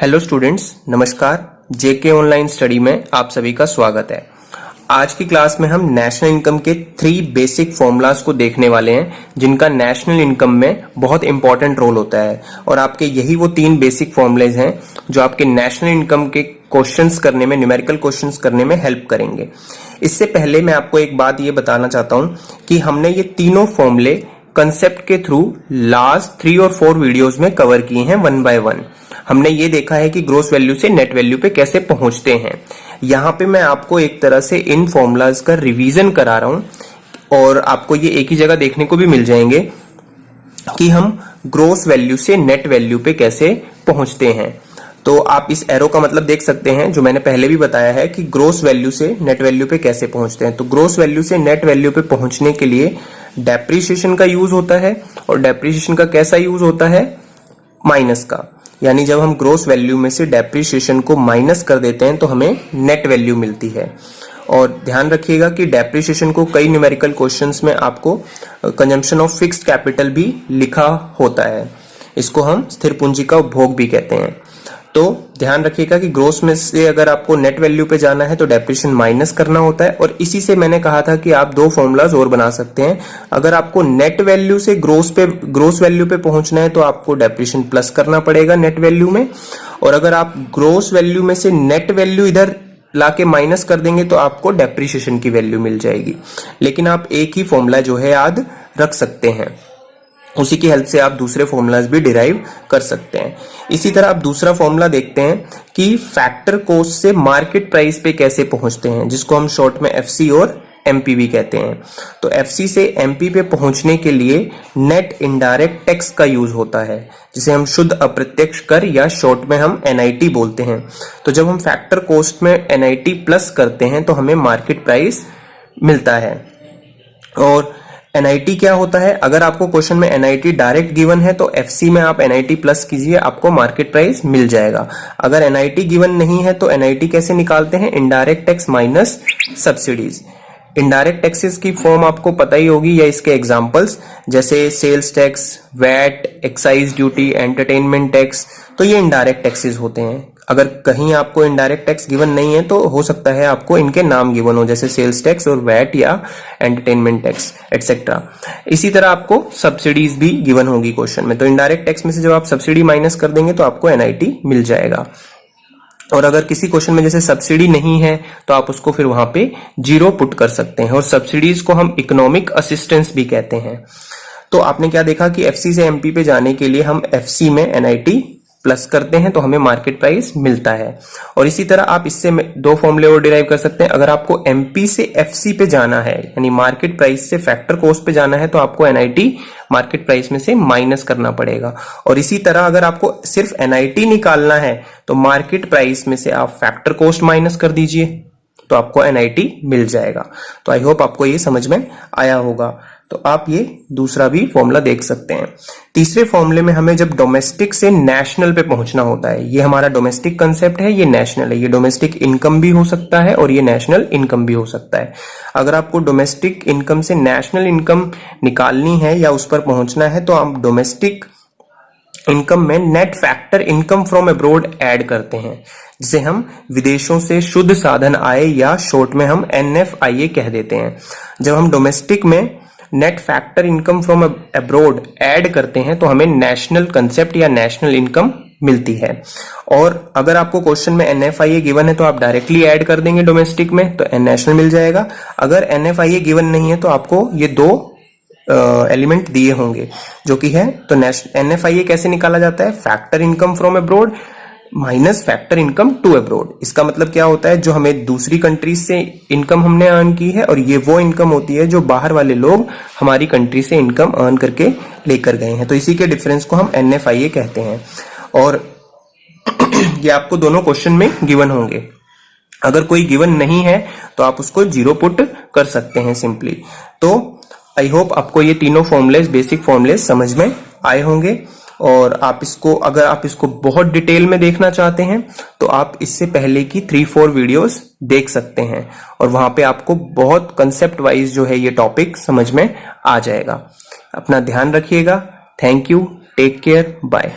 Hello students, नमस्कार। जेके online study में आप सभी का स्वागत है। आज की क्लास में हम नेशनल इनकम के 3 बेसिक फॉर्मूलाज को देखने वाले हैं, जिनका नेशनल इनकम में बहुत इंपॉर्टेंट रोल होता है। और आपके यही वो 3 बेसिक फॉर्मूलेज हैं जो आपके नेशनल इनकम के क्वेश्चंस करने में, न्यूमेरिकल क्वेश्चंस करने में हेल्प करेंगे। इससे पहले मैं आपको एक बात ये बताना चाहता हूं कि हमने ये तीनों फॉर्मूले कंसेप्ट के थ्रू लास्ट 3 और 4 वीडियोस में कवर किए हैं 1 बाय 1। हमने ये देखा है कि ग्रोस वैल्यू से नेट वैल्यू पे कैसे पहुंचते हैं। यहाँ पे मैं आपको एक तरह से इन फॉर्मूलाज का रिवीजन करा रहा हूं और आपको ये एक ही जगह देखने को भी मिल जाएंगे कि हम ग्रोस वैल्यू से नेट वैल्यू पे कैसे पहुंचते हैं। तो आप इस एरो का मतलब देख सकते हैं, जो मैंने पहले भी बताया है कि ग्रोस वैल्यू से नेट वैल्यू पे कैसे पहुंचते हैं। तो ग्रोस वैल्यू से नेट वैल्यू पे पहुंचने के लिए डेप्रिसिएशन का यूज होता है, और डेप्रिसिएशन का कैसा यूज होता है? माइनस का। यानी जब हम ग्रोस वैल्यू में से डेप्रिसिएशन को माइनस कर देते हैं तो हमें नेट वैल्यू मिलती है। और ध्यान रखिएगा कि डेप्रिसिएशन को कई न्यूमेरिकल क्वेश्चंस में आपको कंजम्पशन ऑफ फिक्स्ड कैपिटल भी लिखा होता है। इसको हम स्थिर पूंजी का उपभोग भी कहते हैं। तो ध्यान रखिएगा कि ग्रोस में से अगर आपको नेट वैल्यू पे जाना है तो डेप्रिसिएशन माइनस करना होता है। और इसी से मैंने कहा था कि आप 2 फॉर्मूलाज और बना सकते हैं। अगर आपको नेट वैल्यू से ग्रोस वैल्यू पे पहुंचना है तो आपको डेप्रिसिएशन प्लस करना पड़ेगा नेट वैल्यू में। और अगर आप ग्रोस वैल्यू में से नेट वैल्यू इधर लाके माइनस कर देंगे तो आपको डेप्रिसिएशन की वैल्यू मिल जाएगी। लेकिन आप एक ही फॉर्मूला जो है याद रख सकते हैं, उसी की हेल्प से आप दूसरे फॉर्मूलाज भी डिराइव कर सकते हैं। इसी तरह आप दूसरा फॉर्मूला देखते हैं कि फैक्टर कॉस्ट से मार्केट प्राइस पे कैसे पहुंचते हैं, जिसको हम शॉर्ट में एफसी और एमपी भी कहते हैं। तो एफसी से एमपी पे पहुंचने के लिए नेट इनडायरेक्ट टैक्स का यूज होता है, जिसे हम शुद्ध अप्रत्यक्ष कर या शॉर्ट में हम एनआईटी बोलते हैं। तो जब हम फैक्टर कॉस्ट में एनआईटी प्लस करते हैं तो हमें मार्केट प्राइस मिलता है। और एनआईटी क्या होता है? अगर आपको क्वेश्चन में एनआईटी डायरेक्ट गिवन है तो एफसी में आप एनआईटी प्लस कीजिए, आपको मार्केट प्राइस मिल जाएगा। अगर एनआईटी गिवन नहीं है तो एनआईटी कैसे निकालते हैं? Indirect tax minus subsidies. Indirect taxes की फॉर्म आपको पता ही होगी, या इसके एग्जांपल्स जैसे sales tax, VAT, excise duty, entertainment tax. तो ये इनडायरेक्ट टैक्सेस होते हैं। अगर कहीं आपको इनडायरेक्ट टैक्स गिवन नहीं है तो हो सकता है आपको इनके नाम गिवन हो, जैसे सेल्स टैक्स और वैट या एंटरटेनमेंट टैक्स एटसेट्रा। इसी तरह आपको सब्सिडीज भी गिवन होगी क्वेश्चन में। तो इनडायरेक्ट टैक्स में से जब आप सब्सिडी माइनस कर देंगे तो आपको एनआईटी मिल जाएगा। और अगर किसी क्वेश्चन में जैसे सब्सिडी नहीं है तो आप उसको फिर वहां पे 0 पुट कर सकते हैं। और सब्सिडीज को हम इकोनॉमिक असिस्टेंस भी कहते हैं। तो आपने क्या देखा कि एफसी से एमपी पे जाने के लिए हम एफसी में एनआईटी प्लस करते हैं तो हमें मार्केट प्राइस मिलता है। और इसी तरह आप इससे 2 फॉर्मूले और डिराइव कर सकते हैं। अगर आपको एमपी से एफसी पे जाना है, यानी मार्केट प्राइस से फैक्टर कॉस्ट पे जाना है, तो आपको एनआईटी मार्केट प्राइस में से माइनस करना पड़ेगा। और इसी तरह अगर आपको सिर्फ एनआईटी निकालना है तो मार्केट प्राइस में से आप फैक्टर कॉस्ट माइनस कर दीजिए तो आपको एनआईटी मिल जाएगा। तो आई होप आपको ये समझ में आया होगा। तो आप ये दूसरा भी फॉर्मूला देख सकते हैं। तीसरे फॉर्मूले में हमें जब डोमेस्टिक से नेशनल पे पहुंचना होता है, ये हमारा डोमेस्टिक कंसेप्ट है, ये नेशनल है। ये डोमेस्टिक इनकम भी हो सकता है और ये नेशनल इनकम भी हो सकता है। अगर आपको डोमेस्टिक इनकम से नेशनल इनकम निकालनी है या उस पर पहुंचना है तो आप डोमेस्टिक इनकम में net factor income from abroad add करते हैं, जिसे हम विदेशों से शुद्ध साधन आय या शॉर्ट में हम एनएफआईए कह देते हैं। जब हम डोमेस्टिक में net factor income from abroad add करते हैं तो हमें नेशनल कंसेप्ट या नेशनल इनकम मिलती है। और अगर आपको क्वेश्चन में एनएफआईए गिवन है तो आप डायरेक्टली ऐड कर देंगे डोमेस्टिक में तो नेशनल मिल जाएगा। अगर एनएफआईए गिवन नहीं है तो आपको ये 2 एलिमेंट दिए होंगे जो कि है। तो एनएफआईए कैसे निकाला जाता है? Factor income from abroad minus factor income to abroad. इसका मतलब क्या होता है? जो हमें दूसरी कंट्रीज से इनकम हमने अर्न की है, और ये वो इनकम होती है जो बाहर वाले लोग हमारी कंट्री से इनकम अर्न करके लेकर गए हैं। तो इसी के डिफरेंस को हम एनएफआईए कहते हैं। और ये आपको दोनों क्वेश्चन में गिवन होंगे। अगर कोई गिवन नहीं है तो आप उसको 0 पुट कर सकते हैं सिंपली। तो आई होप आपको ये तीनों फॉर्मूलेज, बेसिक फॉर्मूलेज समझ में आए होंगे। और आप इसको, अगर आप इसको बहुत डिटेल में देखना चाहते हैं तो आप इससे पहले की 3-4 वीडियोस देख सकते हैं, और वहां पे आपको बहुत कंसेप्ट वाइज जो है ये टॉपिक समझ में आ जाएगा। अपना ध्यान रखिएगा। Thank you, take care, bye.